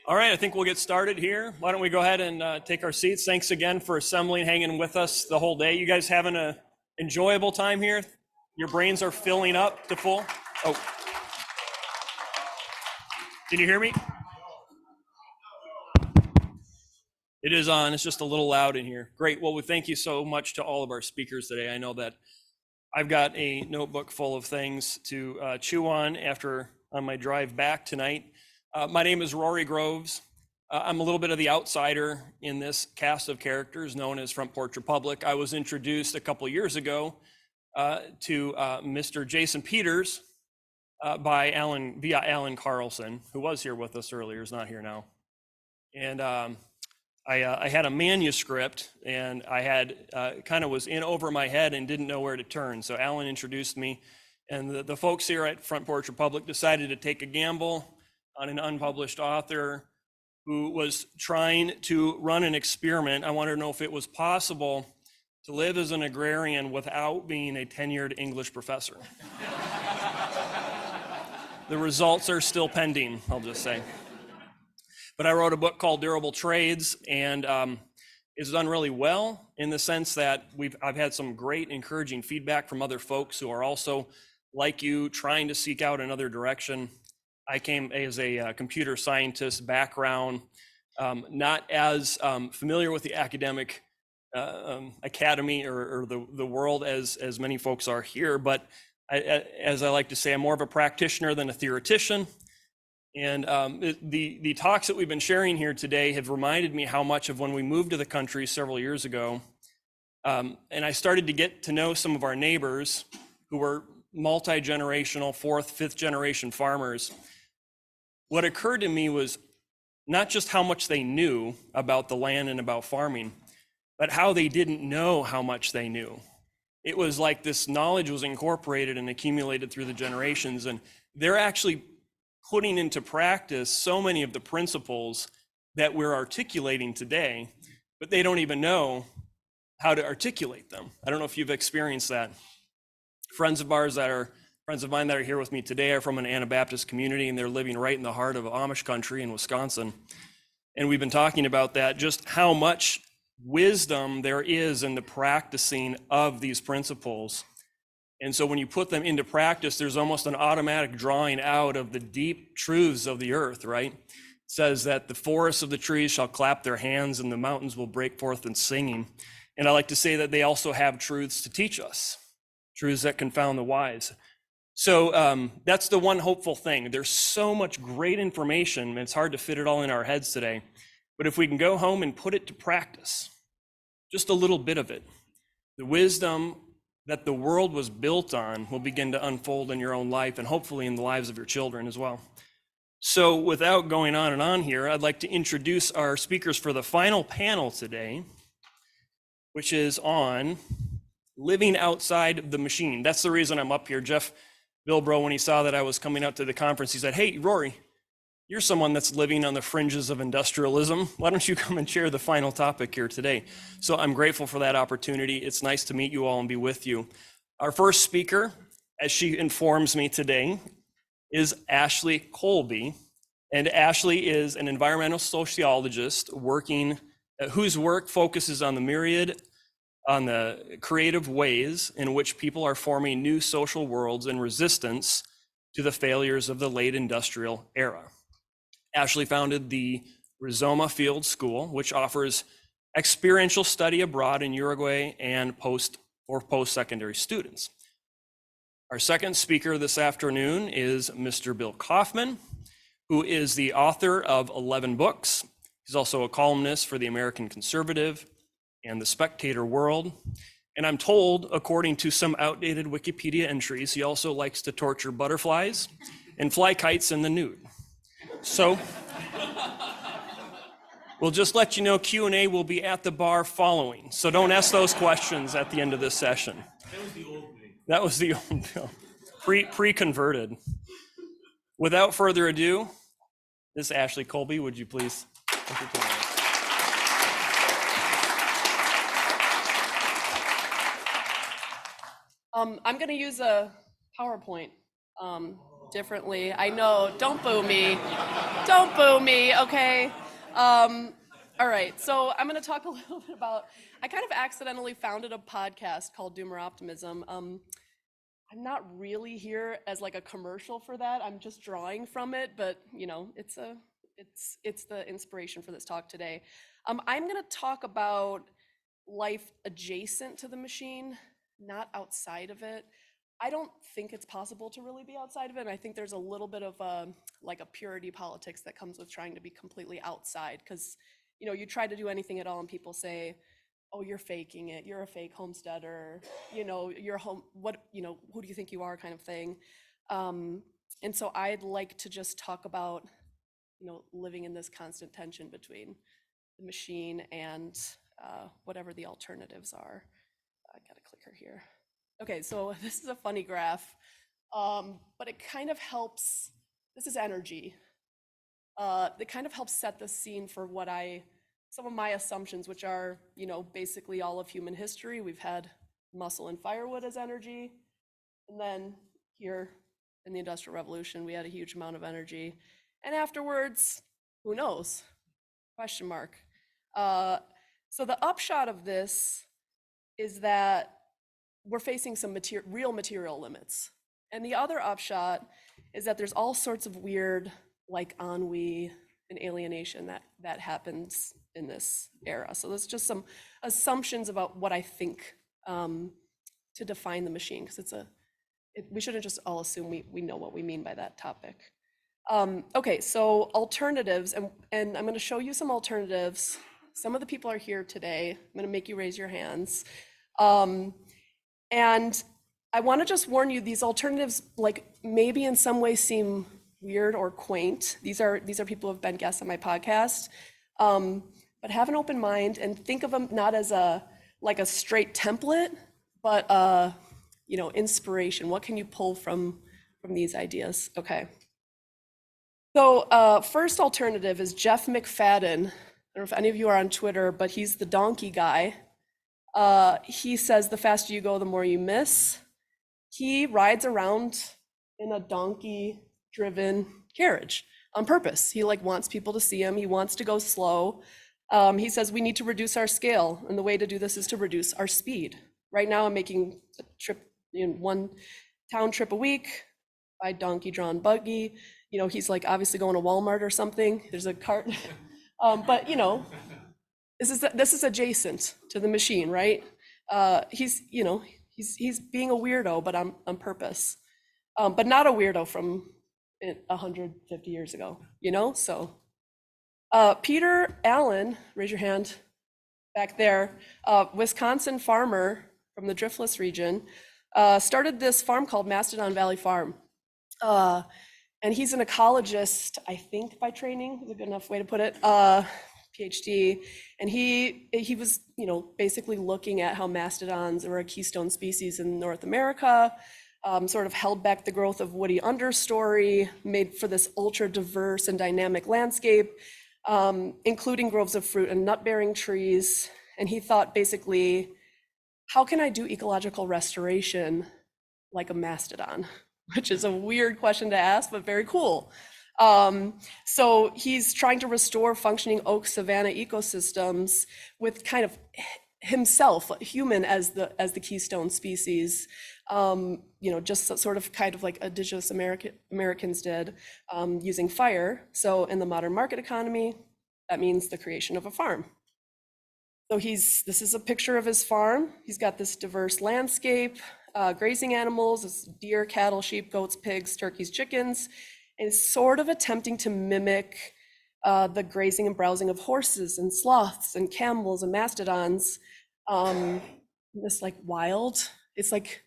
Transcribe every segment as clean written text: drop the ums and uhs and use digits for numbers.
All right, I think we'll get started here. Why don't we go ahead and take our seats? Thanks again for assembling, hanging with us the whole day. You guys having an enjoyable time here? Your brains are filling up to full? Oh, can you hear me? It is on. It's just a little loud in here. Great. Well, we thank you so much to all of our speakers today. I know that I've got a notebook full of things to chew on on my drive back tonight. My name is Rory Groves. I'm a little bit of the outsider in this cast of characters known as Front Porch Republic. I was introduced a couple years ago to Mr. Jason Peters via Alan Carlson, who was here with us earlier, is not here now. And I had a manuscript, and I had kind of was in over my head and didn't know where to turn. So Alan introduced me, and the folks here at Front Porch Republic decided to take a gamble on an unpublished author who was trying to run an experiment. I wanted to know if it was possible to live as an agrarian without being a tenured English professor. The results are still pending, I'll just say. But I wrote a book called Durable Trades, and it's done really well in the sense that I've had some great encouraging feedback from other folks who are also, like you, trying to seek out another direction. I came as a computer scientist background, not as familiar with the academic academy or the world as many folks are here, but as I like to say, I'm more of a practitioner than a theoretician. And the talks that we've been sharing here today have reminded me how much of when we moved to the country several years ago, and I started to get to know some of our neighbors who were multi-generational, fourth, fifth generation farmers. What occurred to me was not just how much they knew about the land and about farming, but how they didn't know how much they knew. It was like this knowledge was incorporated and accumulated through the generations, and they're actually putting into practice so many of the principles that we're articulating today, but they don't even know how to articulate them. I don't know if you've experienced that. Friends of mine that are here with me today are from an Anabaptist community, and they're living right in the heart of Amish country in Wisconsin. And we've been talking about that, just how much wisdom there is in the practicing of these principles. And so when you put them into practice, there's almost an automatic drawing out of the deep truths of the earth, right? It says that the forests of the trees shall clap their hands and the mountains will break forth in singing. And I like to say that they also have truths to teach us, truths that confound the wise. So that's the one hopeful thing. There's so much great information, and it's hard to fit it all in our heads today. But if we can go home and put it to practice, just a little bit of it, the wisdom that the world was built on will begin to unfold in your own life and hopefully in the lives of your children as well. So without going on and on here, I'd like to introduce our speakers for the final panel today, which is on living outside the machine. That's the reason I'm up here. Jeff Bilbro, when he saw that I was coming out to the conference, he said, "Hey, Rory, you're someone that's living on the fringes of industrialism. Why don't you come and share the final topic here today?" So I'm grateful for that opportunity. It's nice to meet you all and be with you. Our first speaker, as she informs me today, is Ashley Colby. And Ashley is an environmental sociologist whose work focuses on the creative ways in which people are forming new social worlds in resistance to the failures of the late industrial era. Ashley founded the Rizoma Field School, which offers experiential study abroad in Uruguay and post-secondary students. Our second speaker this afternoon is Mr. Bill Kauffman, who is the author of 11 books. He's also a columnist for the American Conservative and the Spectator World. And I'm told, according to some outdated Wikipedia entries, he also likes to torture butterflies and fly kites in the nude. So we'll just let you know Q&A will be at the bar following. So don't ask those questions at the end of this session. That was the old me. That was the old Bill, pre-converted. Without further ado, Ms. Ashley Colby, would you please entertain us? I'm going to use a PowerPoint differently. I know, don't boo me. Don't boo me, okay? All right, so I'm going to talk a little bit about. I kind of accidentally founded a podcast called Doomer Optimism. I'm not really here as like a commercial for that. I'm just drawing from it, but you know, it's the inspiration for this talk today. I'm going to talk about life adjacent to the machine, not outside of it. I don't think it's possible to really be outside of it. And I think there's a little bit of like a purity politics that comes with trying to be completely outside, because you know, you try to do anything at all and people say, oh, you're faking it, you're a fake homesteader, you know, you're home, what, you know, who do you think you are, kind of thing. And so I'd like to just talk about, you know, living in this constant tension between the machine and whatever the alternatives are. I got a clicker here. Okay, so this is a funny graph, but it kind of helps. This is energy. It kind of helps set the scene for some of my assumptions, which are, you know, basically all of human history. We've had muscle and firewood as energy. And then here in the Industrial Revolution, we had a huge amount of energy. And afterwards, who knows? Question mark. So the upshot of this is that we're facing some real material limits. And the other upshot is that there's all sorts of weird, like ennui and alienation that happens in this era. So there's just some assumptions about what I think to define the machine, because we shouldn't just all assume we know what we mean by that topic. Okay, so alternatives, and I'm going to show you some alternatives. Some of the people are here today. I'm going to make you raise your hands. And I want to just warn you, these alternatives, like, maybe in some ways seem weird or quaint. These are people who have been guests on my podcast. But have an open mind and think of them not as like a straight template, but you know, inspiration. What can you pull from these ideas? Okay. So first alternative is Jeff McFadden. I don't know if any of you are on Twitter, but he's the donkey guy. He says the faster you go, the more you miss. He rides around in a donkey-driven carriage on purpose. He like wants people to see him. He wants to go slow. He says we need to reduce our scale, and the way to do this is to reduce our speed. Right now, I'm making a trip, you know, one town trip a week by donkey-drawn buggy. You know, he's like obviously going to Walmart or something. There's a cart, but you know, this is adjacent to the machine, right? He's being a weirdo, but on purpose, but not a weirdo from 150 years ago, you know. So Peter Allen, raise your hand back there, Wisconsin farmer from the Driftless region, started this farm called Mastodon Valley Farm. And he's an ecologist, I think, by training, is a good enough way to put it, PhD. And he was, you know, basically looking at how mastodons were a keystone species in North America, sort of held back the growth of woody understory, made for this ultra diverse and dynamic landscape, including groves of fruit and nut-bearing trees. And he thought basically, how can I do ecological restoration like a mastodon? Which is a weird question to ask, but very cool. So he's trying to restore functioning oak savanna ecosystems with kind of himself, human as the keystone species, you know, just sort of kind of like indigenous Americans did, using fire. So in the modern market economy, that means the creation of a farm. So this is a picture of his farm. He's got this diverse landscape, grazing animals, deer, cattle, sheep, goats, pigs, turkeys, chickens, and is sort of attempting to mimic the grazing and browsing of horses and sloths and camels and mastodons. This like wild, it's like,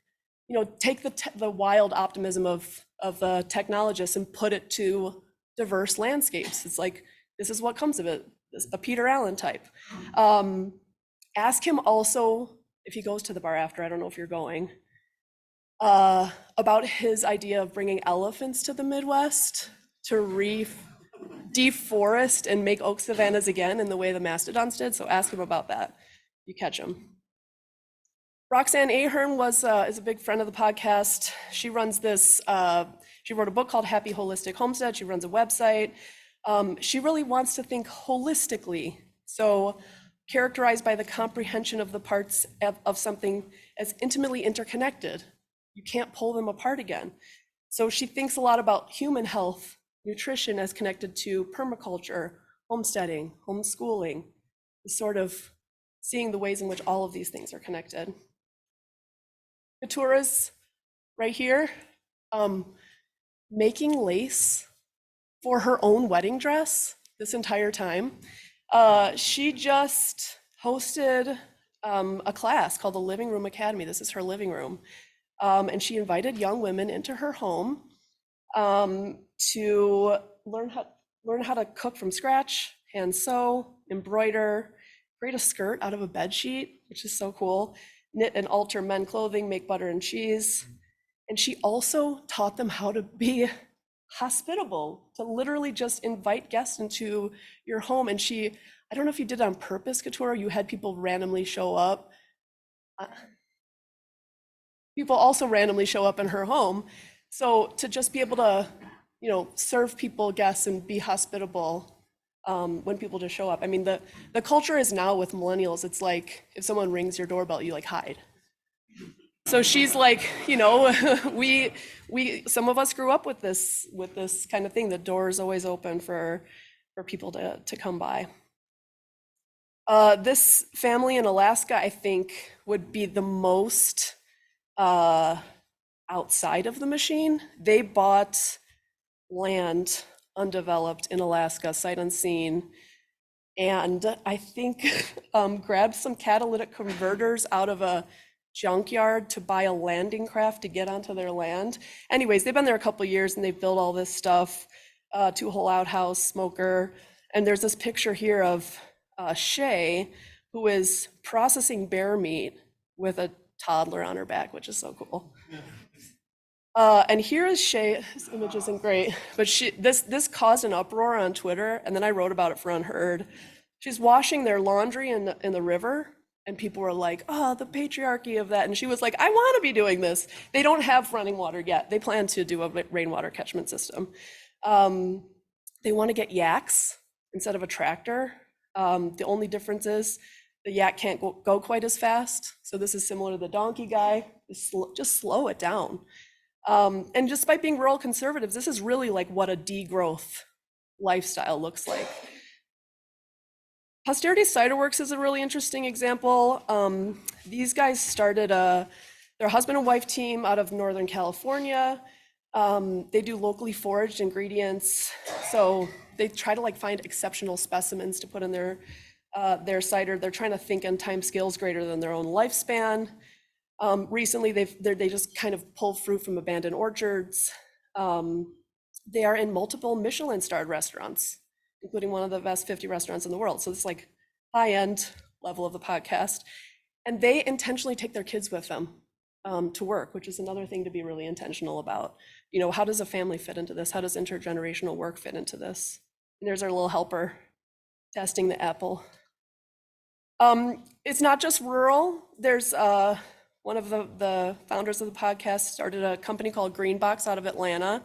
you know, take the wild optimism of the technologists and put it to diverse landscapes. It's like, this is what comes of it, a Peter Allen type. Ask him also, if he goes to the bar after, I don't know if you're going, about his idea of bringing elephants to the Midwest to deforest and make oak savannas again in the way the mastodons did. So ask him about that. You catch him. Roxanne Ahern is a big friend of the podcast. She runs this, she wrote a book called Happy Holistic Homestead. She runs a website. She really wants to think holistically, so characterized by the comprehension of the parts of something as intimately interconnected. You can't pull them apart again. So she thinks a lot about human health, nutrition as connected to permaculture, homesteading, homeschooling, sort of seeing the ways in which all of these things are connected. Katura's right here, making lace for her own wedding dress this entire time. She just hosted a class called the Living Room Academy. This is her living room. And she invited young women into her home to learn how to cook from scratch, hand sew, embroider, create a skirt out of a bed sheet, which is so cool, knit and alter men clothing, make butter and cheese. And she also taught them how to be hospitable, to literally just invite guests into your home. And I don't know if you did it on purpose, Katura, you had people randomly show up. People also randomly show up in her home. So to just be able to, serve people, guests, and be hospitable when people just show up. I mean, the culture is now with millennials, it's like if someone rings your doorbell, you like hide. So she's like, we some of us grew up with this kind of thing. The door is always open for people to come by. This family in Alaska, I think, would be the most outside of the machine. They bought land undeveloped in Alaska, sight unseen, and I think grabbed some catalytic converters out of a junkyard to buy a landing craft to get onto their land. Anyways, they've been there a couple of years and they've built all this stuff, 2-hole outhouse, smoker, and there's this picture here of Shay, who is processing bear meat with a toddler on her back, which is so cool. And here is Shay. This image isn't great, but this caused an uproar on Twitter, and then I wrote about it for Unheard. She's washing their laundry in the river, and people were like, "Oh, the patriarchy of that." And she was like, "I want to be doing this." They don't have running water yet. They plan to do a rainwater catchment system. They want to get yaks instead of a tractor. The only difference is the yak can't go quite as fast. So this is similar to the donkey guy. Just slow it down. And despite being rural conservatives, this is really like what a degrowth lifestyle looks like. Posterity Cider Works is a really interesting example. These guys started their husband and wife team out of Northern California. They do locally foraged ingredients. So they try to find exceptional specimens to put in their cider. They're trying to think on time scales greater than their own lifespan. Recently, they just kind of pull fruit from abandoned orchards. They are in multiple Michelin-starred restaurants, including one of the best 50 restaurants in the world. So it's like high-end level of the podcast. And they intentionally take their kids with them to work, which is another thing to be really intentional about. How does a family fit into this? How does intergenerational work fit into this? And there's our little helper testing the apple. It's not just rural. There's one of the founders of the podcast started a company called Greenbox out of Atlanta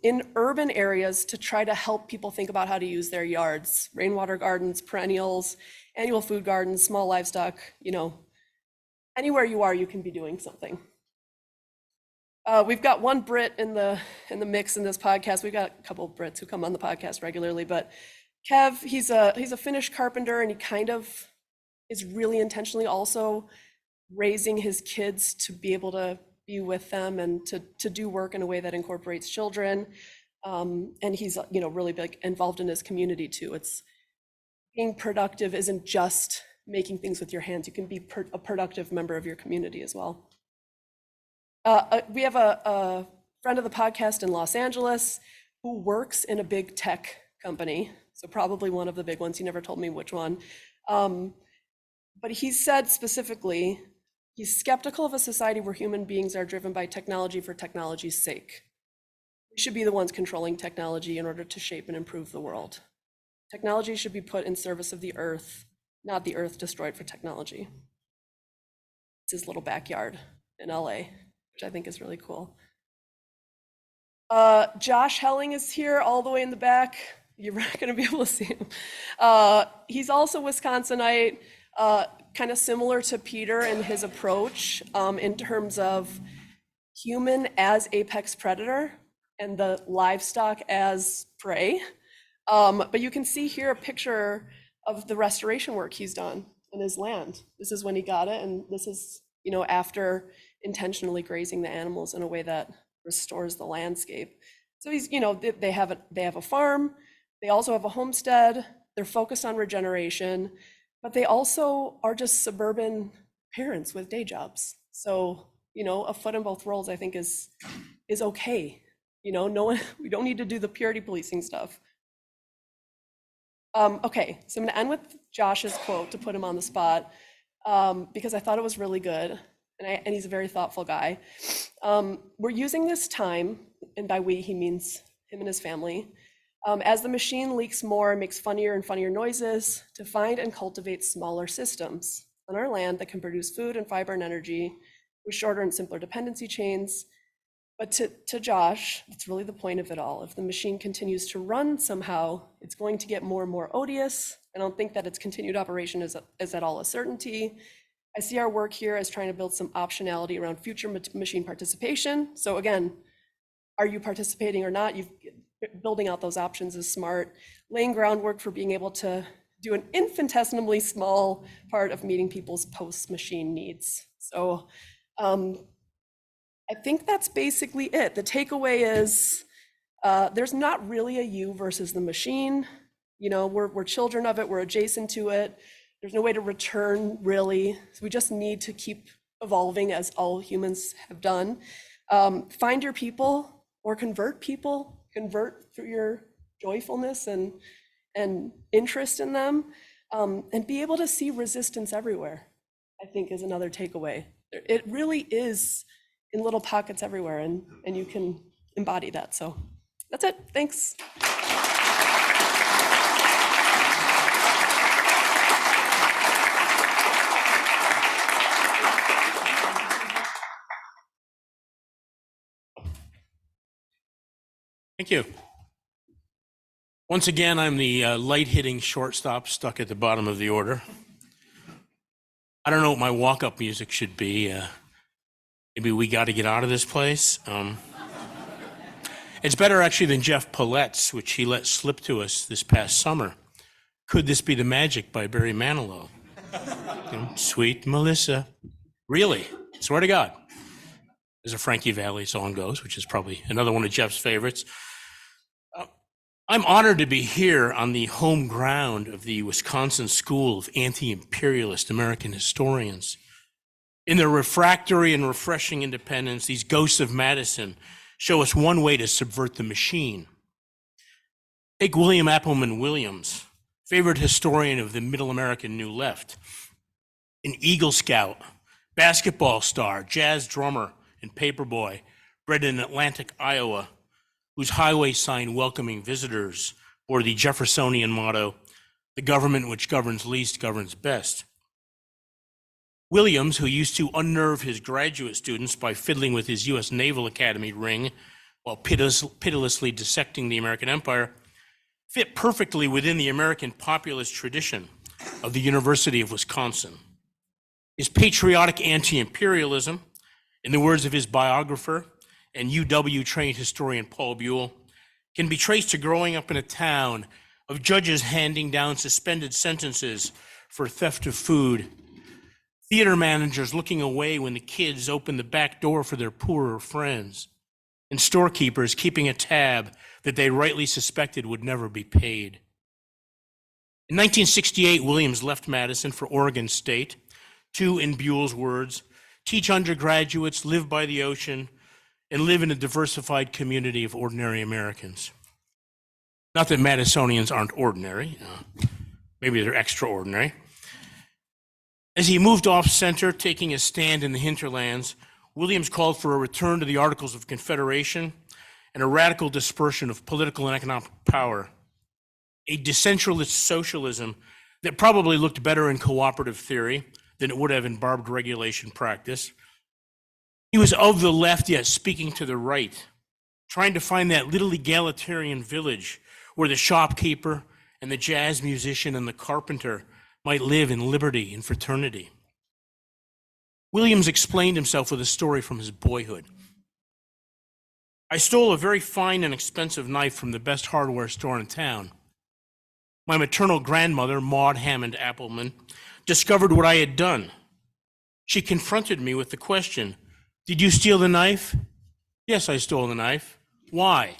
in urban areas to try to help people think about how to use their yards, rainwater gardens, perennials, annual food gardens, small livestock, anywhere you are, you can be doing something. We've got one Brit in the mix in this podcast. We've got a couple of Brits who come on the podcast regularly, but Kev, he's a Finnish carpenter, and he kind of is really intentionally also raising his kids to be able to be with them and to do work in a way that incorporates children. And he's really big involved in his community too. It's being productive isn't just making things with your hands. You can be a productive member of your community as well. We have a friend of the podcast in Los Angeles who works in a big tech company. So probably one of the big ones. He never told me which one. But he said specifically, he's skeptical of a society where human beings are driven by technology for technology's sake. We should be the ones controlling technology in order to shape and improve the world. Technology should be put in service of the earth, not the earth destroyed for technology. It's his little backyard in LA, which I think is really cool. Josh Helling is here all the way in the back. You're not going to be able to see him. He's also Wisconsinite, kind of similar to Peter in his approach in terms of human as apex predator and the livestock as prey. But you can see here a picture of the restoration work he's done in his land. This is when he got it, and this is, you know, after intentionally grazing the animals in a way that restores the landscape. So he's, you know, they have a farm, they also have a homestead, they're focused on regeneration, but they also are just suburban parents with day jobs. So, you know, a foot in both worlds, I think is okay. You know, no one, we don't need to do the purity policing stuff. Okay, so I'm gonna end with Josh's quote to put him on the spot, because I thought it was really good, and he's a very thoughtful guy. We're using this time, and by we, he means him and his family, as the machine leaks more and makes funnier and funnier noises, to find and cultivate smaller systems on our land that can produce food and fiber and energy with shorter and simpler dependency chains. But to Josh, that's really the point of it all. If the machine continues to run somehow, it's going to get more and more odious. I don't think that its continued operation is at all a certainty. I see our work here as trying to build some optionality around future machine participation. So again, are you participating or not? Building out those options is smart. Laying groundwork for being able to do an infinitesimally small part of meeting people's post-machine needs. So I think that's basically it. The takeaway is there's not really a you versus the machine. You know, we're children of it, we're adjacent to it. There's no way to return, really. So we just need to keep evolving as all humans have done. Find your people or convert people, convert through your joyfulness and interest in them, and be able to see resistance everywhere, I think is another takeaway. It really is in little pockets everywhere, and you can embody that. So that's it, thanks. Thank you. Once again, I'm the light-hitting shortstop stuck at the bottom of the order. I don't know what my walk-up music should be. Maybe We Got to Get Out of This Place. It's better actually than Jeff Paulette's, which he let slip to us this past summer. Could This Be the Magic by Barry Manilow? You know, Sweet Melissa. Really, swear to God. As a Frankie Valli song goes, which is probably another one of Jeff's favorites. I'm honored to be here on the home ground of the Wisconsin School of Anti-Imperialist American Historians. In their refractory and refreshing independence, these ghosts of Madison show us one way to subvert the machine. Take William Appleman Williams, favorite historian of the Middle American New Left, an Eagle Scout, basketball star, jazz drummer, and paperboy, bred in Atlantic, Iowa, whose highway sign welcoming visitors bore the Jeffersonian motto, "The government which governs least governs best." Williams, who used to unnerve his graduate students by fiddling with his U.S. Naval Academy ring while pitilessly dissecting the American empire, fit perfectly within the American populist tradition of the University of Wisconsin. His patriotic anti-imperialism, in the words of his biographer and UW-trained historian Paul Buell, can be traced to growing up in a town of judges handing down suspended sentences for theft of food, theater managers looking away when the kids opened the back door for their poorer friends, and storekeepers keeping a tab that they rightly suspected would never be paid. In 1968, Williams left Madison for Oregon State to, in Buell's words, teach undergraduates, live by the ocean, and live in a diversified community of ordinary Americans. Not that Madisonians aren't ordinary, maybe they're extraordinary. As he moved off center, taking a stand in the hinterlands, Williams called for a return to the Articles of Confederation and a radical dispersion of political and economic power, a decentralist socialism that probably looked better in cooperative theory than it would have in barbed regulation practice. He was of the left, yet speaking to the right, trying to find that little egalitarian village where the shopkeeper and the jazz musician and the carpenter might live in liberty and fraternity. Williams explained himself with a story from his boyhood. I stole a very fine and expensive knife from the best hardware store in town. My maternal grandmother, Maud Hammond Appleman, discovered what I had done. She confronted me with the question, "Did you steal the knife?" "Yes, I stole the knife." "Why?"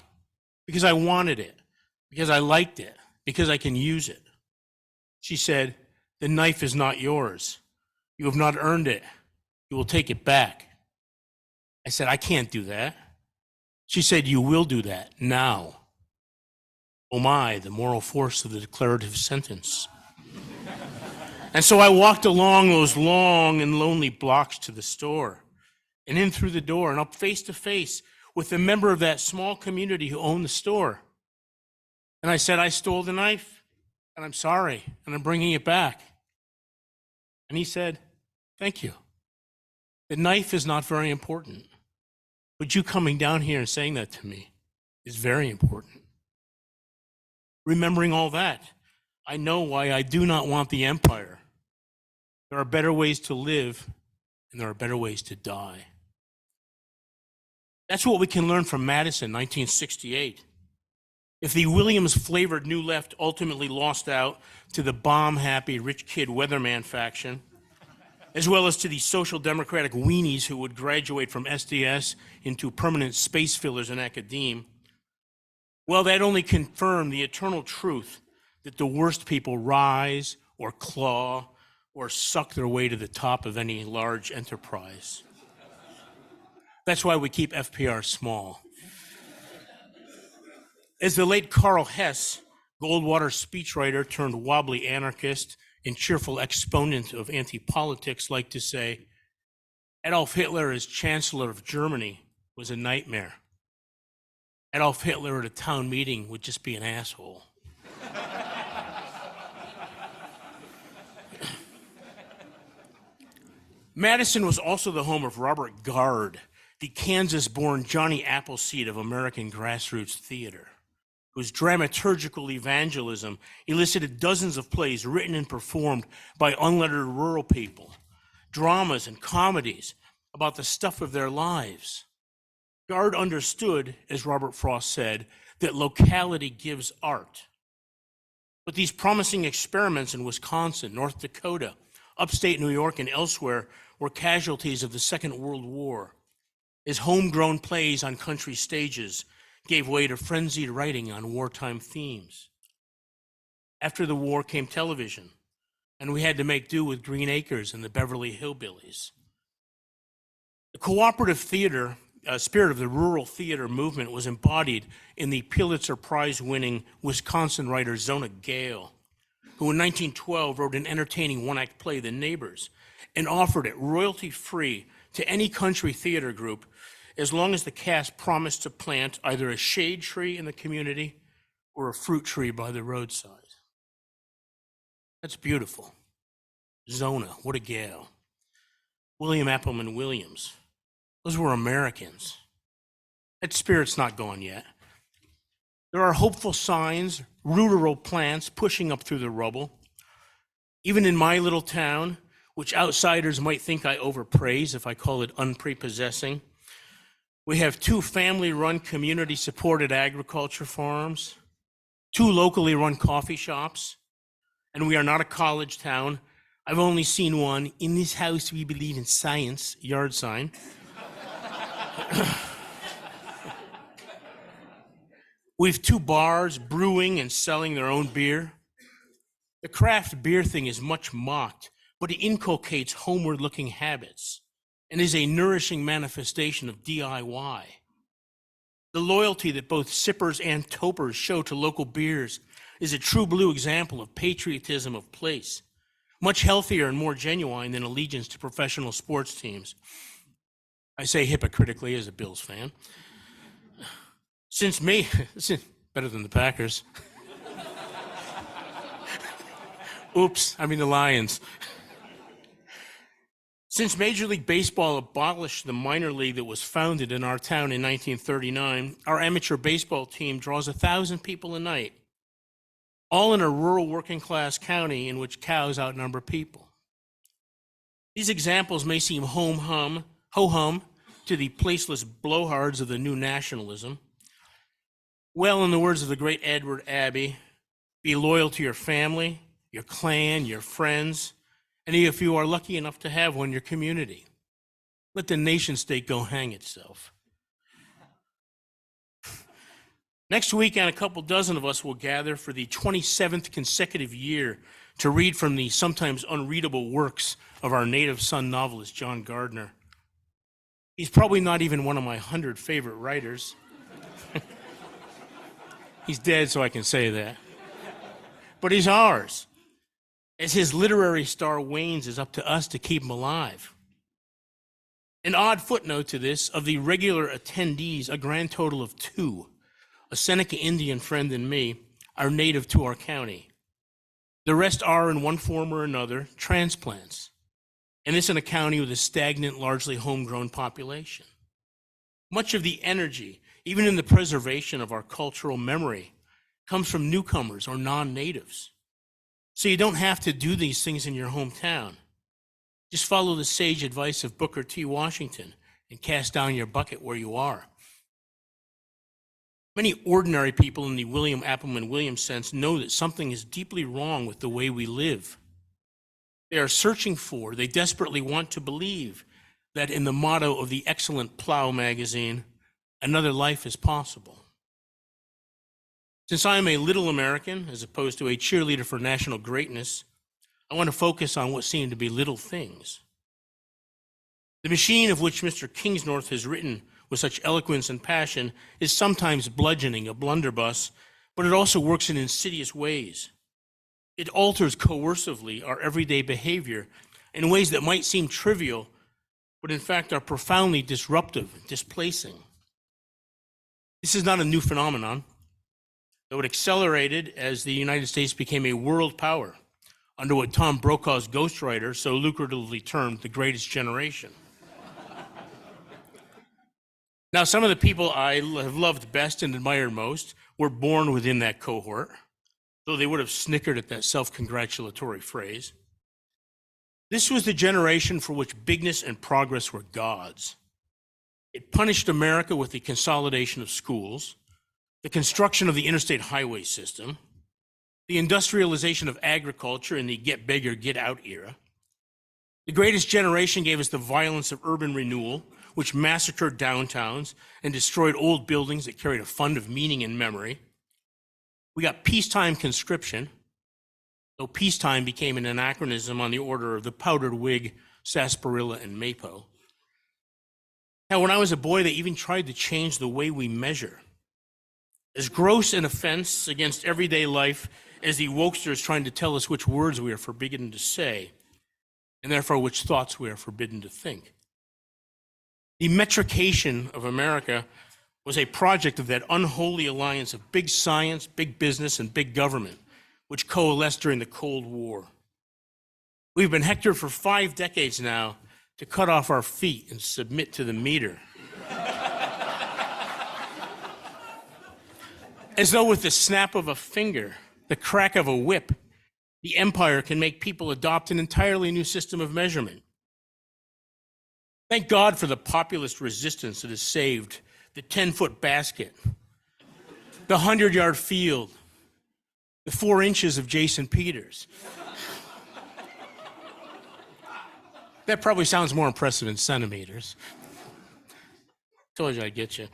"Because I wanted it, because I liked it, because I can use it." She said, "The knife is not yours. You have not earned it. You will take it back." I said, "I can't do that." She said, "You will do that now." Oh my, the moral force of the declarative sentence. And so I walked along those long and lonely blocks to the store, and in through the door, and up face to face with a member of that small community who owned the store. And I said, "I stole the knife, and I'm sorry, and I'm bringing it back." And he said, "Thank you. The knife is not very important, but you coming down here and saying that to me is very important." Remembering all that, I know why I do not want the empire. There are better ways to live, and there are better ways to die. That's what we can learn from Madison, 1968. If the Williams-flavored New Left ultimately lost out to the bomb-happy rich kid weatherman faction, as well as to the social democratic weenies who would graduate from SDS into permanent space fillers in academe, well, that only confirmed the eternal truth that the worst people rise or claw or suck their way to the top of any large enterprise. That's why we keep FPR small. As the late Karl Hess, Goldwater speechwriter turned wobbly anarchist and cheerful exponent of anti-politics, liked to say, Adolf Hitler as Chancellor of Germany was a nightmare. Adolf Hitler at a town meeting would just be an asshole. Madison was also the home of Robert Gard, the Kansas-born Johnny Appleseed of American grassroots theater, whose dramaturgical evangelism elicited dozens of plays written and performed by unlettered rural people, dramas and comedies about the stuff of their lives. Gard understood, as Robert Frost said, that locality gives art. But these promising experiments in Wisconsin, North Dakota, upstate New York, and elsewhere were casualties of the Second World War, as homegrown plays on country stages gave way to frenzied writing on wartime themes. After the war came television, and we had to make do with Green Acres and the Beverly Hillbillies. The cooperative theater, spirit of the rural theater movement was embodied in the Pulitzer Prize-winning Wisconsin writer Zona Gale, who in 1912 wrote an entertaining one-act play, The Neighbors, and offered it royalty-free to any country theater group as long as the cast promised to plant either a shade tree in the community or a fruit tree by the roadside. That's beautiful. Zona, what a gal. William Appleman Williams. Those were Americans. That spirit's not gone yet. There are hopeful signs, rural plants pushing up through the rubble. Even in my little town, which outsiders might think I overpraise if I call it unprepossessing, we have 2 family-run, community-supported agriculture farms, 2 locally run coffee shops, and we are not a college town. I've only seen one, "In this house we believe in science," yard sign. We have 2 bars brewing and selling their own beer. The craft beer thing is much mocked, but it inculcates homeward-looking habits and is a nourishing manifestation of DIY. The loyalty that both sippers and topers show to local beers is a true blue example of patriotism of place, much healthier and more genuine than allegiance to professional sports teams. I say hypocritically as a Bills fan. Better than the Packers. Oops, I mean the Lions. Since Major League Baseball abolished the minor league that was founded in our town in 1939, our amateur baseball team draws 1,000 people a night all in a rural working-class county in which cows outnumber people. These examples may seem ho-hum to the placeless blowhards of the new nationalism. Well, in the words of the great Edward Abbey, be loyal to your family, your clan, your friends, and if you are lucky enough to have one, your community. Let the nation state go hang itself. Next weekend, a couple dozen of us will gather for the 27th consecutive year to read from the sometimes unreadable works of our native son novelist, John Gardner. He's probably not even one of my 100 favorite writers. He's dead, so I can say that. But he's ours. As his literary star wanes, it's up to us to keep him alive. An odd footnote to this, of the regular attendees, a grand total of 2, a Seneca Indian friend and me, are native to our county. The rest are, in one form or another, transplants. And this in a county with a stagnant, largely homegrown population. Much of the energy, even in the preservation of our cultural memory, comes from newcomers or non-natives. So you don't have to do these things in your hometown. Just follow the sage advice of Booker T. Washington and cast down your bucket where you are. Many ordinary people in the William Appleman Williams sense know that something is deeply wrong with the way we live. They are searching for, they desperately want to believe that in the motto of the excellent Plow magazine, another life is possible. Since I am a little American, as opposed to a cheerleader for national greatness, I want to focus on what seem to be little things. The machine of which Mr. Kingsnorth has written with such eloquence and passion is sometimes bludgeoning, a blunderbuss, but it also works in insidious ways. It alters coercively our everyday behavior in ways that might seem trivial, but in fact are profoundly disruptive, displacing. This is not a new phenomenon, though it accelerated as the United States became a world power under what Tom Brokaw's ghostwriter so lucratively termed the greatest generation. Now, some of the people I have loved best and admired most were born within that cohort, though they would have snickered at that self-congratulatory phrase. This was the generation for which bigness and progress were gods. It punished America with the consolidation of schools, the construction of the interstate highway system, the industrialization of agriculture in the get bigger, get out era. The greatest generation gave us the violence of urban renewal, which massacred downtowns and destroyed old buildings that carried a fund of meaning and memory. We got peacetime conscription, though peacetime became an anachronism on the order of the powdered wig, sarsaparilla, and mapo. Now, when I was a boy, they even tried to change the way we measure. As gross an offense against everyday life as the wokesters trying to tell us which words we are forbidden to say, and therefore which thoughts we are forbidden to think. The metrication of America was a project of that unholy alliance of big science, big business, and big government, which coalesced during the Cold War. We've been hectored for 5 decades now to cut off our feet and submit to the meter. As though with the snap of a finger, the crack of a whip, the empire can make people adopt an entirely new system of measurement. Thank God for the populist resistance that has saved the 10-foot basket, the 100-yard field, the 4 inches of Jason Peters. That probably sounds more impressive in centimeters. Told you I'd get you.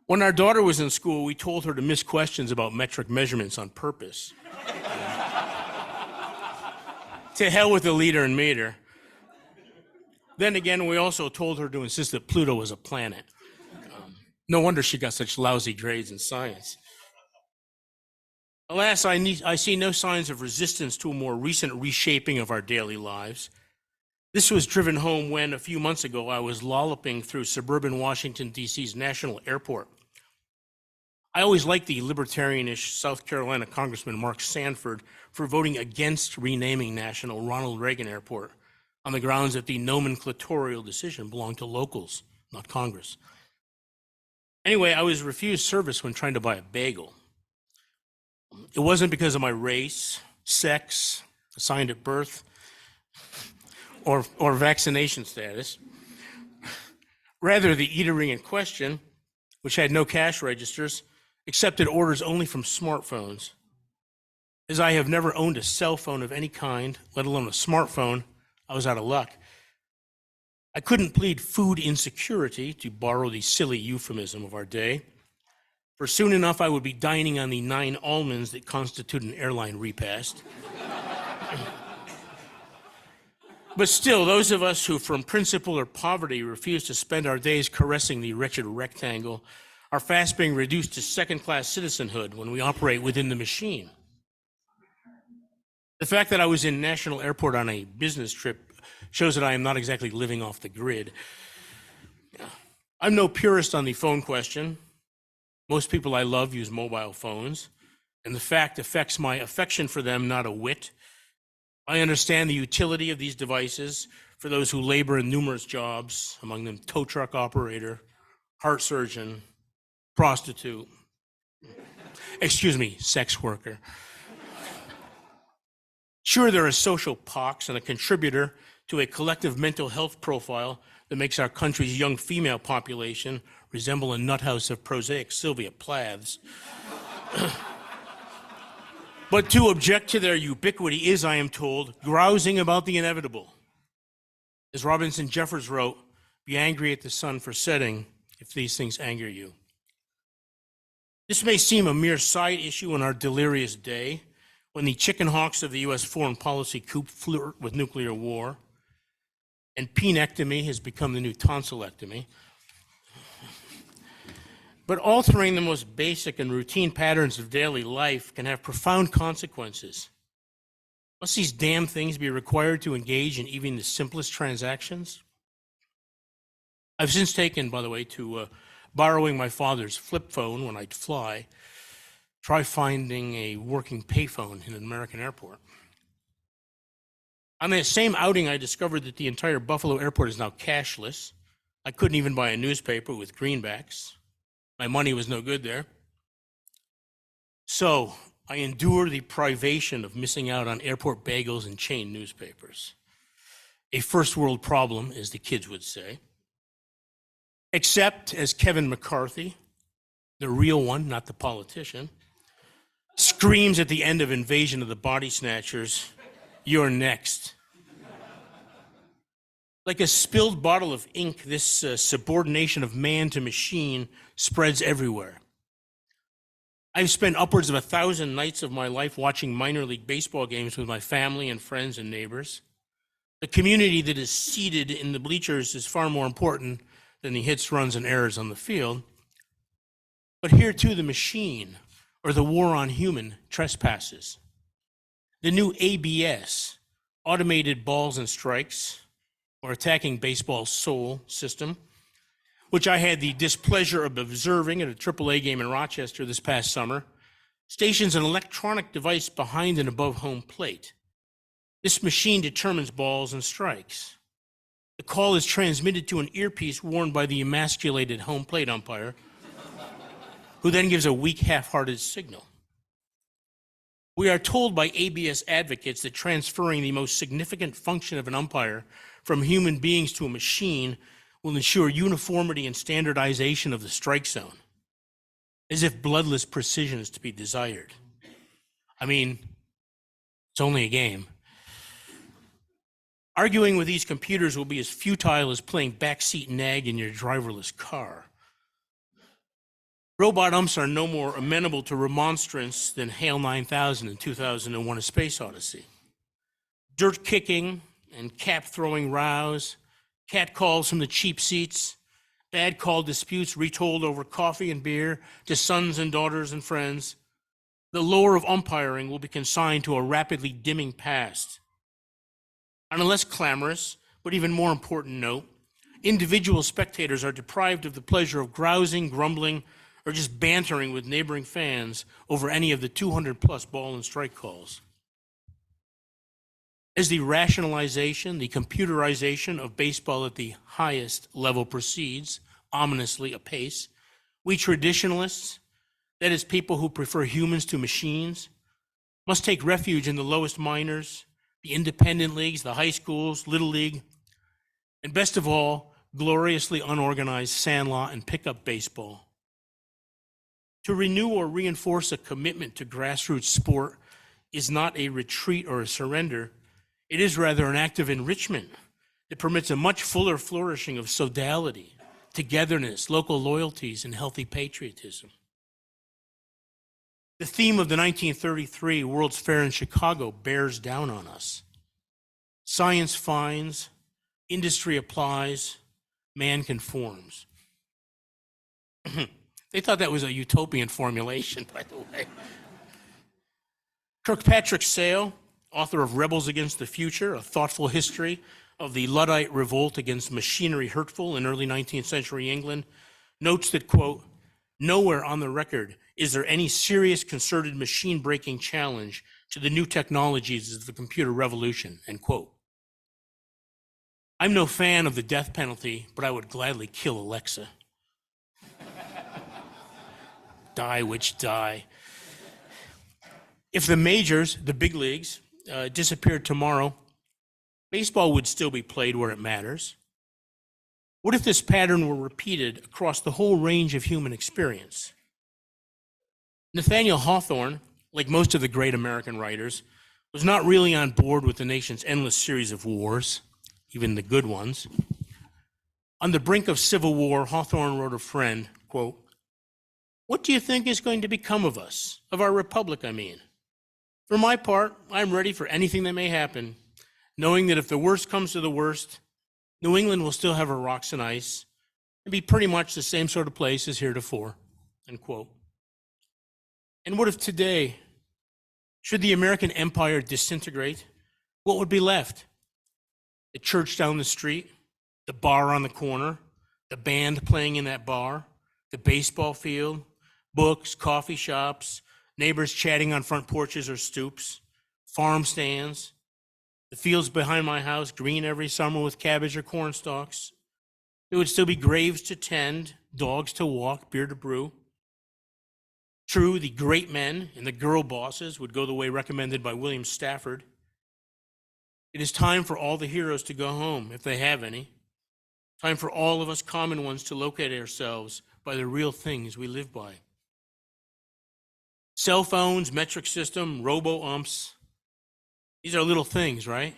When our daughter was in school, we told her to miss questions about metric measurements on purpose. To hell with the liter and meter. Then again, we also told her to insist that Pluto was a planet. No wonder she got such lousy grades in science. Alas, I see no signs of resistance to a more recent reshaping of our daily lives. This was driven home when, a few months ago, I was lolloping through suburban Washington, D.C.'s National Airport. I always liked the libertarianish South Carolina Congressman Mark Sanford for voting against renaming National Ronald Reagan Airport on the grounds that the nomenclatorial decision belonged to locals, not Congress. Anyway, I was refused service when trying to buy a bagel. It wasn't because of my race, sex, assigned at birth, or vaccination status. Rather, the eatery in question, which had no cash registers, accepted orders only from smartphones. As I have never owned a cell phone of any kind, let alone a smartphone, I was out of luck. I couldn't plead food insecurity, to borrow the silly euphemism of our day, for soon enough I would be dining on the 9 almonds that constitute an airline repast. But still, those of us who from principle or poverty refuse to spend our days caressing the wretched rectangle are fast being reduced to second-class citizenhood when we operate within the machine. The fact that I was in National Airport on a business trip shows that I am not exactly living off the grid. I'm no purist on the phone question. Most people I love use mobile phones, and the fact affects my affection for them not a whit. I understand the utility of these devices for those who labor in numerous jobs, among them tow truck operator, heart surgeon, prostitute, sex worker. Sure, there are social pox and a contributor to a collective mental health profile that makes our country's young female population resemble a nuthouse of prosaic Sylvia Plaths. But to object to their ubiquity is, I am told, grousing about the inevitable. As Robinson Jeffers wrote, be angry at the sun for setting if these things anger you. This may seem a mere side issue in our delirious day, when the chicken hawks of the U.S. foreign policy coup flirt with nuclear war, and penectomy has become the new tonsillectomy. But altering the most basic and routine patterns of daily life can have profound consequences. Must these damn things be required to engage in even the simplest transactions? I've since taken, by the way, to borrowing my father's flip phone when I'd fly. Try finding a working payphone in an American airport. On that same outing, I discovered that the entire Buffalo airport is now cashless. I couldn't even buy a newspaper with greenbacks. My money was no good there. So I endure the privation of missing out on airport bagels and chain newspapers. A first world problem, as the kids would say. Except, as Kevin McCarthy, the real one, not the politician, screams at the end of Invasion of the Body Snatchers, you're next. Like a spilled bottle of ink, this subordination of man to machine spreads everywhere. I've spent upwards of 1,000 nights of my life watching minor league baseball games with my family and friends and neighbors. The community that is seated in the bleachers is far more important than the hits, runs, and errors on the field. But here too, the machine, or the war on human trespasses. The new ABS, automated balls and strikes, or attacking baseball's soul system, which I had the displeasure of observing at a AAA game in Rochester this past summer, stations an electronic device behind and above home plate. This machine determines balls and strikes. The call is transmitted to an earpiece worn by the emasculated home plate umpire, who then gives a weak, half-hearted signal. We are told by ABS advocates that transferring the most significant function of an umpire from human beings to a machine will ensure uniformity and standardization of the strike zone, as if bloodless precision is to be desired. I mean, it's only a game. Arguing with these computers will be as futile as playing backseat nag in your driverless car. Robot umps are no more amenable to remonstrance than HAL 9000 in 2001: A Space Odyssey. Dirt kicking and cap throwing rows, cat calls from the cheap seats, bad call disputes retold over coffee and beer to sons and daughters and friends. The lore of umpiring will be consigned to a rapidly dimming past. On a less clamorous, but even more important note, individual spectators are deprived of the pleasure of grousing, grumbling, or just bantering with neighboring fans over any of the 200-plus ball and strike calls. As the rationalization, the computerization of baseball at the highest level proceeds, ominously apace, We traditionalists, that is, people who prefer humans to machines, must take refuge in the lowest minors, the independent leagues, the high schools, Little League, and best of all, gloriously unorganized sandlot and pickup baseball. To renew or reinforce a commitment to grassroots sport is not a retreat or a surrender. It is rather an act of enrichment that permits a much fuller flourishing of sodality, togetherness, local loyalties, and healthy patriotism. The theme of the 1933 World's Fair in Chicago bears down on us. Science finds, industry applies, man conforms. They thought that was a utopian formulation, by the way. Kirkpatrick Sale, author of Rebels Against the Future, a thoughtful history of the Luddite revolt against machinery hurtful in early 19th century England, notes that, quote, nowhere on the record is there any serious concerted machine-breaking challenge to the new technologies of the computer revolution, end quote. I'm no fan of the death penalty, but I would gladly kill Alexa. Die, witch, die. If the majors, the big leagues, disappeared tomorrow, baseball would still be played where it matters. What if this pattern were repeated across the whole range of human experience? Nathaniel Hawthorne, like most of the great American writers, was not really on board with the nation's endless series of wars, even the good ones. On the brink of civil war, Hawthorne wrote a friend, quote, what do you think is going to become of us, of our republic, I mean? For my part, I'm ready for anything that may happen, knowing that if the worst comes to the worst, New England will still have her rocks and ice and be pretty much the same sort of place as heretofore, end quote. And what if today, should the American empire disintegrate, what would be left? The church down the street, the bar on the corner, the band playing in that bar, the baseball field, books, coffee shops, neighbors chatting on front porches or stoops, farm stands, the fields behind my house green every summer with cabbage or corn stalks. There would still be graves to tend, dogs to walk, beer to brew. True, the great men and the girl bosses would go the way recommended by William Stafford. It is time for all the heroes to go home, if they have any. Time for all of us common ones to locate ourselves by the real things we live by. Cell phones, metric system, robo-umps, these are little things, right?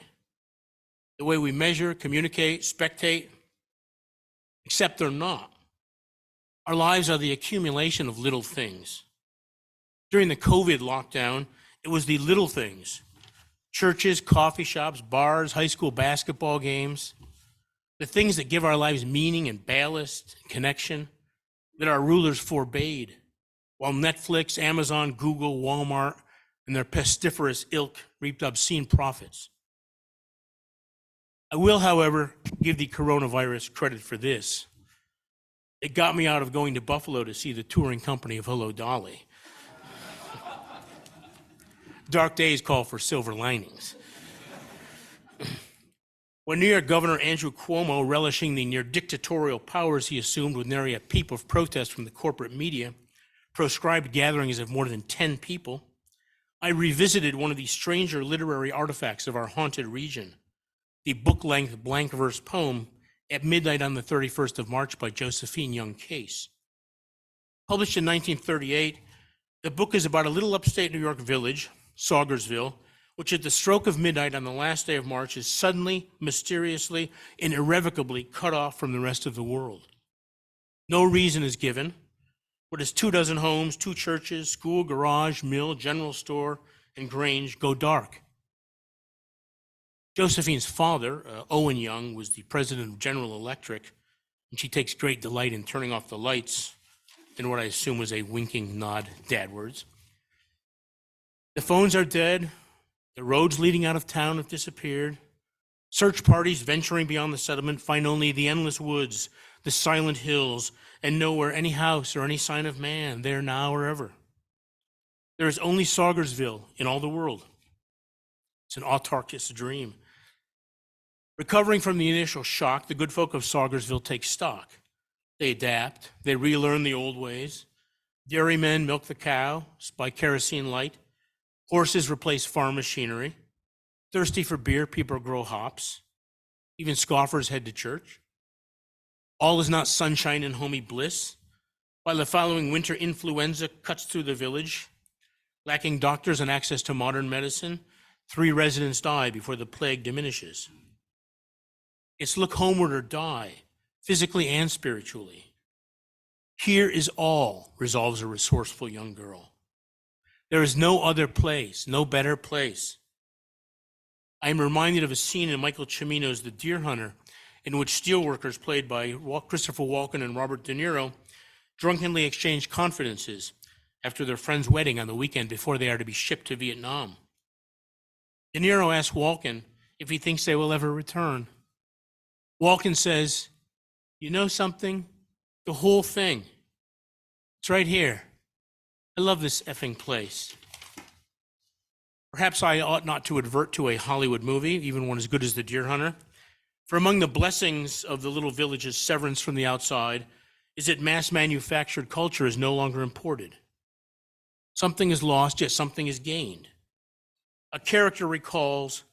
The way we measure, communicate, spectate, except they're not. Our lives are the accumulation of little things. During the COVID lockdown, it was the little things. Churches, coffee shops, bars, high school basketball games, the things that give our lives meaning and ballast and connection that our rulers forbade, while Netflix, Amazon, Google, Walmart, and their pestiferous ilk reaped obscene profits. I will, however, give the coronavirus credit for this. It got me out of going to Buffalo to see the touring company of Hello Dolly. Dark days call for silver linings. When New York Governor Andrew Cuomo, relishing the near dictatorial powers he assumed with nary a peep of protest from the corporate media, proscribed gatherings of more than 10 people, I revisited one of the stranger literary artifacts of our haunted region, the book-length blank verse poem At Midnight on the 31st of March by Josephine Young Case. Published in 1938, the book is about a little upstate New York village, Saugersville, which at the stroke of midnight on the last day of March is suddenly, mysteriously, and irrevocably cut off from the rest of the world. No reason is given. What is 24 homes, 2 churches, school, garage, mill, general store, and grange go dark. Josephine's father, Owen Young, was the president of General Electric, and she takes great delight in turning off the lights in what I assume was a winking nod dadwards. The phones are dead. The roads leading out of town have disappeared. Search parties venturing beyond the settlement find only the endless woods, the silent hills, and nowhere any house or any sign of man, there now or ever. There is only Saugersville in all the world. It's an autarkist dream. Recovering from the initial shock, the good folk of Saugersville take stock. They adapt. They relearn the old ways. Dairymen milk the cow by kerosene light. Horses replace farm machinery. Thirsty for beer, people grow hops. Even scoffers head to church. All is not sunshine and homey bliss. While the following winter influenza cuts through the village, lacking doctors and access to modern medicine, 3 residents die before the plague diminishes. It's look homeward or die, physically and spiritually. Here is all, resolves a resourceful young girl. There is no other place, no better place. I am reminded of a scene in Michael Cimino's The Deer Hunter, in which steelworkers played by Christopher Walken and Robert De Niro drunkenly exchange confidences after their friend's wedding on the weekend before they are to be shipped to Vietnam. De Niro asks Walken if he thinks they will ever return. Walken says, "You know something? The whole thing. It's right here. I love this effing place." Perhaps I ought not to advert to a Hollywood movie, even one as good as The Deer Hunter. For among the blessings of the little village's severance from the outside is that mass manufactured culture is no longer imported. Something is lost, yet something is gained. A character recalls,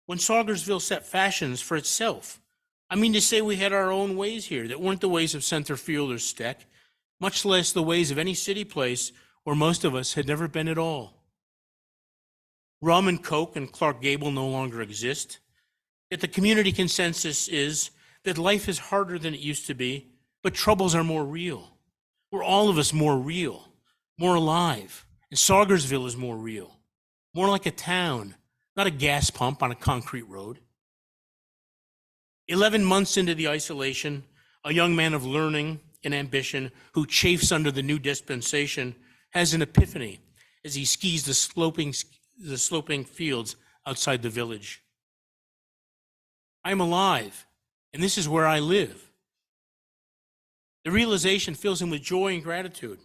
when Saugersville set fashions for itself, I mean to say we had our own ways here that weren't the ways of Centerfield or Steck, much less the ways of any city place where most of us had never been at all. Rum and Coke and Clark Gable no longer exist, yet the community consensus is that life is harder than it used to be, but troubles are more real. We're all of us more real, more alive, and Saugersville is more real, more like a town, not a gas pump on a concrete road. 11 months into the isolation, a young man of learning and ambition who chafes under the new dispensation has an epiphany as he skis the sloping fields outside the village. I'm alive, and this is where I live. The realization fills him with joy and gratitude.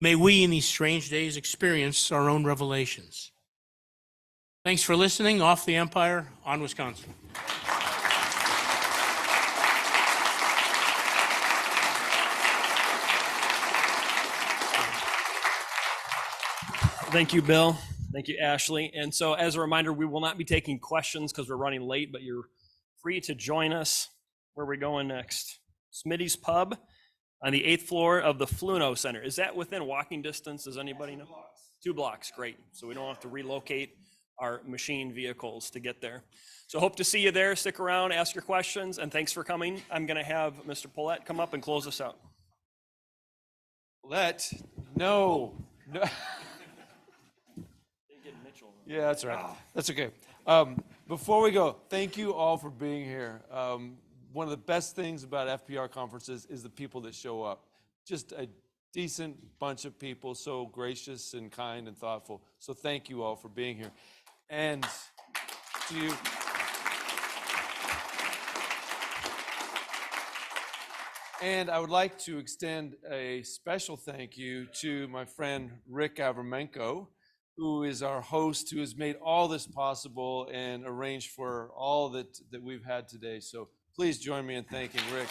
May we in these strange days experience our own revelations. Thanks for listening. Off the Empire, on Wisconsin. Thank you, Bill. Thank you, Ashley. And so as a reminder, we will not be taking questions because we're running late, but you're free to join us. Where are we going next? Smitty's Pub on the 8th floor of the Fluno Center. Is that within walking distance? Does anybody know? 2 blocks, great. So we don't have to relocate our machine vehicles to get there. So hope to see you there. Stick around, ask your questions, and thanks for coming. I'm going to have Mr. Paulette come up and close us out. No. Yeah, that's right. That's okay. Before we go, thank you all for being here. One of the best things about FPR conferences is the people that show up. Just a decent bunch of people, so gracious and kind and thoughtful. So thank you all for being here. And to you. And I would like to extend a special thank you to my friend Rick Avramenko, who is our host, who has made all this possible and arranged for all that we've had today. So please join me in thanking Rick.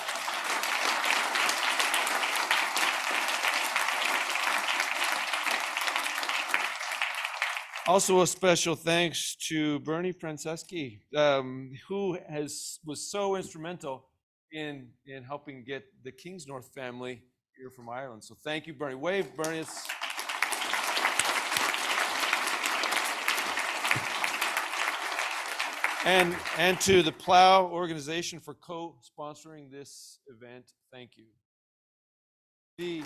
Also, a special thanks to Bernie Franceschi, who was so instrumental in helping get the Kingsnorth family here from Ireland. So thank you, Bernie. Wave, Bernie. And to the Plow organization for co-sponsoring this event, thank you. The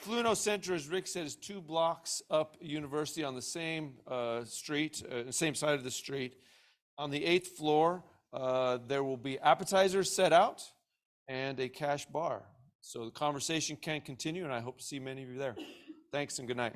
Fluno Center, as Rick said, is 2 blocks up University on the same street, same side of the street. On the 8th floor, there will be appetizers set out and a cash bar. So the conversation can continue, and I hope to see many of you there. Thanks and good night.